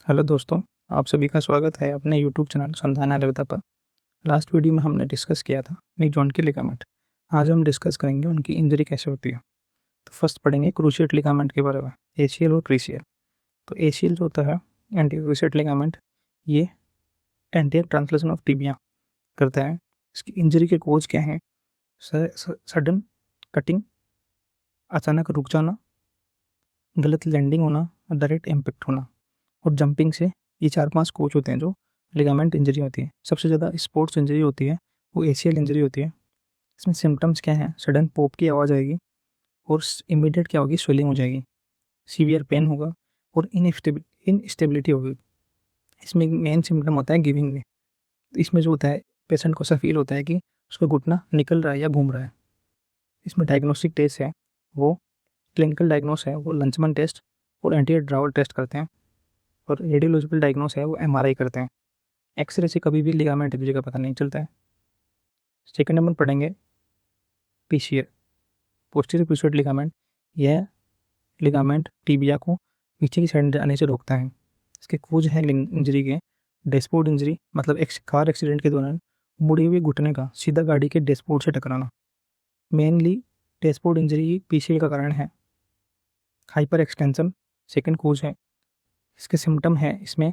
Hello दोस्तों, आप सभी का स्वागत है अपने यूट्यूब चैनल संधान आयुर्वेदा पर। लास्ट वीडियो में हमने डिस्कस किया था नी जॉइंट के लिगामेंट। आज हम डिस्कस करेंगे उनकी इंजरी कैसे होती है। तो फर्स्ट पढ़ेंगे क्रूशिएट लिगामेंट के बारे में, एसीएल और ट्रीसीएल। तो एसीएल जो होता है एंटी क्रूशिएट लिगामेंट, ये एंटी ट्रांसलेशन ऑफ टिबिया करता है। इसकी इंजरी के कोज क्या हैं? सडन कटिंग, अचानक रुक जाना, गलत लैंडिंग होना और डायरेक्ट इम्पैक्ट होना और जंपिंग से, ये 4-5 कोच होते हैं जो लिगामेंट इंजरी होती है। सबसे ज़्यादा स्पोर्ट्स इंजरी होती है वो एसीएल इंजरी होती है। इसमें सिम्टम्स क्या हैं? सडन पॉप की आवाज़ आएगी और इमीडिएट क्या होगी? स्वेलिंग हो जाएगी, सीवियर पेन होगा और इनस्टेबिलिटी होगी। इसमें मेन सिम्टम होता है गिविंग में। इसमें जो होता है पेशेंट को ऐसा फील होता है कि उसका घुटना निकल रहा है या घूम रहा है। इसमें डायग्नोस्टिक टेस्ट है, वो क्लिनिकल डायग्नोस है वो लंचमन टेस्ट और एंटी ड्रावल टेस्ट करते हैं, और रेडियोलॉजिकल डायग्नोस है वो एमआरआई करते हैं। एक्सरे से कभी भी लिगामेंट इंजरी का पता नहीं चलता है। सेकंड नंबर पढ़ेंगे पीसीए, पोस्टीरियर क्रूशिएट लिगामेंट। यह लिगामेंट टिबिया को पीछे की साइड जाने से रोकता है। इसके कोज है इंजरी के डैशबोर्ड इंजरी, मतलब एक कार एक्सीडेंट के दौरान मुड़े हुए घुटने का सीधा गाड़ी के डैशबोर्ड से टकराना। मेनली डैशबोर्ड इंजरी पीसीए का कारण है। हाइपर एक्सटेंशन सेकेंड कोज है। इसके सिम्टम है, इसमें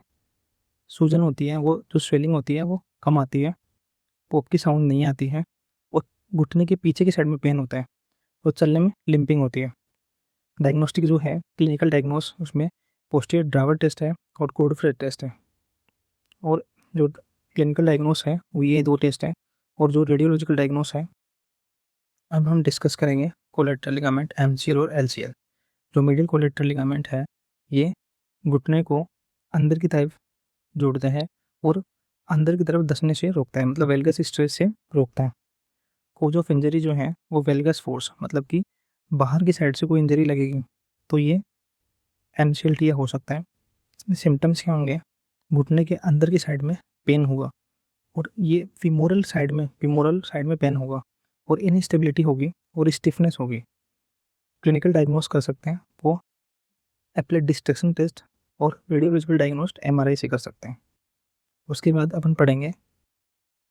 सूजन होती है, वो जो स्वेलिंग होती है वो कम आती है, पॉप की साउंड नहीं आती है और घुटने के पीछे की साइड में पेन होता है और चलने में लिंपिंग होती है। डायग्नोस्टिक जो है क्लिनिकल डायग्नोस, उसमें पोस्टीरियर ड्रावर टेस्ट है और कोडफ्रेड टेस्ट है। और जो क्लिनिकल डायग्नोस है वो ये 2 टेस्ट है, और जो रेडियोलॉजिकल डायग्नोस है, अब हम डिस्कस करेंगे कोलेटरल लिगामेंट एमसीएल और एलसीएल। जो मीडियल कोलेटरल लिगामेंट है ये घुटने को अंदर की तरफ जोड़ता है और अंदर की तरफ धंसने से रोकता है, मतलब वेलगस स्ट्रेस से रोकता है। कोज ऑफ इंजरी जो है वो वेलगस फोर्स, मतलब कि बाहर की साइड से कोई इंजरी लगेगी तो ये एमसीएल टिया हो सकता है। इसमें सिम्टम्स क्या होंगे? घुटने के अंदर की साइड में पेन होगा और ये फीमोरल साइड में पेन होगा और इनस्टेबिलिटी होगी और स्टिफनेस होगी। क्लिनिकल डायग्नोस कर सकते हैं वो एप्लाइड डिस्ट्रक्शन टेस्ट और रेडियोलॉजिकल डायग्नोस्ट एमआरआई से कर सकते हैं। उसके बाद अपन पढ़ेंगे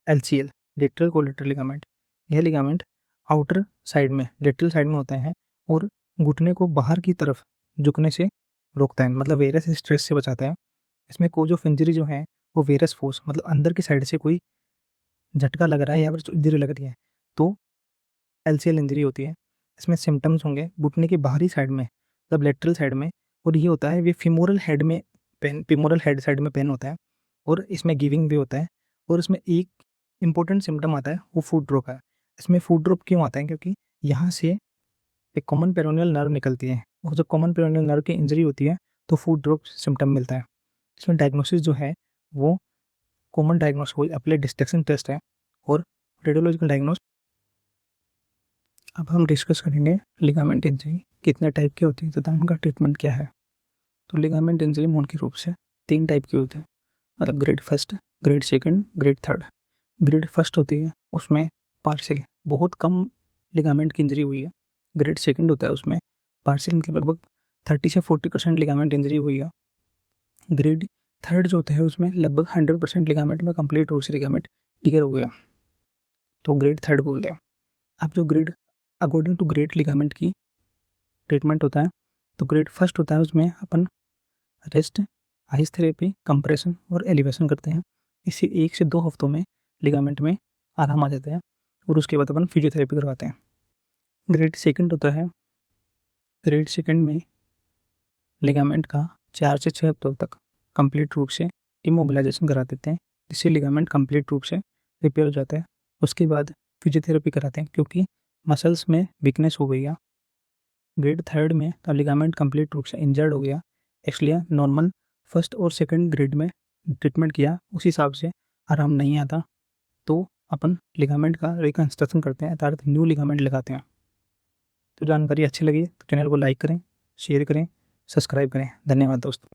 एलसीएल, लेटरल कोलेटरल लिगामेंट। यह लिगामेंट आउटर साइड में, लेटरल साइड में होता है और घुटने को बाहर की तरफ झुकने से रोकता है, मतलब वेरस स्ट्रेस से बचाता है। इसमें कोज ऑफ इंजरी जो है वो वेरस फोर्स, मतलब अंदर की साइड से कोई झटका लग रहा है या फिर इंजरी लग रही है तो एलसीएल इंजरी होती है। इसमें सिम्टम्स होंगे घुटने की बाहरी साइड में, मतलब लेटरल साइड में, और ये होता है ये फीमोरल हेड में पेन, फीमोरल हेड साइड में पेन होता है और इसमें गिविंग भी होता है। और इसमें एक इंपॉर्टेंट सिम्टम आता है वो फुट ड्रॉप है। इसमें फुट ड्रॉप क्यों आता है? क्योंकि यहाँ से एक कॉमन पेरोनियल नर्व निकलती है और जब कॉमन पेरोनियल नर्व की इंजरी होती है तो फुट ड्रॉप सिम्टम मिलता है। इसमें डायग्नोसिस जो है वो कॉमन डायग्नोस वो अप्लाइड डिस्ट्रक्शन टेस्ट है और रेडियोलॉजिकल डायग्नोस। अब हम डिस्कस करेंगे लिगामेंट इंजरी कितने टाइप की होती है तथा उनका ट्रीटमेंट क्या है। तो लिगामेंट इंजरी मुख्य रूप से 3 टाइप की होती है, मतलब grade first, grade second, grade third. Grade first होती है उसमें पार्शियल, बहुत कम लिगामेंट की इंजरी हुई है। ग्रेड सेकंड होता है उसमें पार्शियल मतलब लगभग 30 से 40% लिगामेंट इंजरी हुई है। ग्रेड थर्ड जो होता है उसमें लगभग 100% लिगामेंट में कंप्लीट रूप से लिगामेंट क्लियर हो गया, तो ग्रेड थर्ड बोलते हैं। अब जो grade according to grade ligament की ट्रीटमेंट होता है, तो ग्रेड फर्स्ट होता है उसमें अपन रेस्ट, आइस थेरेपी, कंप्रेशन और एलिवेशन करते हैं। इसी 1 से 2 हफ्तों में लिगामेंट में आराम आ जाता है और उसके बाद अपन फिजियोथेरेपी करवाते हैं। ग्रेड सेकंड होता है, ग्रेड सेकंड में लिगामेंट का 4 से 6 हफ्तों तक कंप्लीट रूप से इमोबिलाइजेशन करा देते हैं, जिससे लिगामेंट कंप्लीट रूप से रिपेयर हो जाता है। उसके बाद फिजियोथेरेपी कराते हैं क्योंकि मसल्स में वीकनेस हो गई है। ग्रेड थर्ड में तो लिगामेंट कंप्लीट रूप से इंजर्ड हो गया, इसलिए नॉर्मल फर्स्ट और सेकंड ग्रेड में ट्रीटमेंट किया उस हिसाब से आराम नहीं आता, तो अपन लिगामेंट का रिकंस्ट्रक्शन करते हैं, अर्थात न्यू लिगामेंट लगाते हैं। तो जानकारी अच्छी लगी तो चैनल को लाइक करें, शेयर करें, सब्सक्राइब करें। धन्यवाद दोस्तों।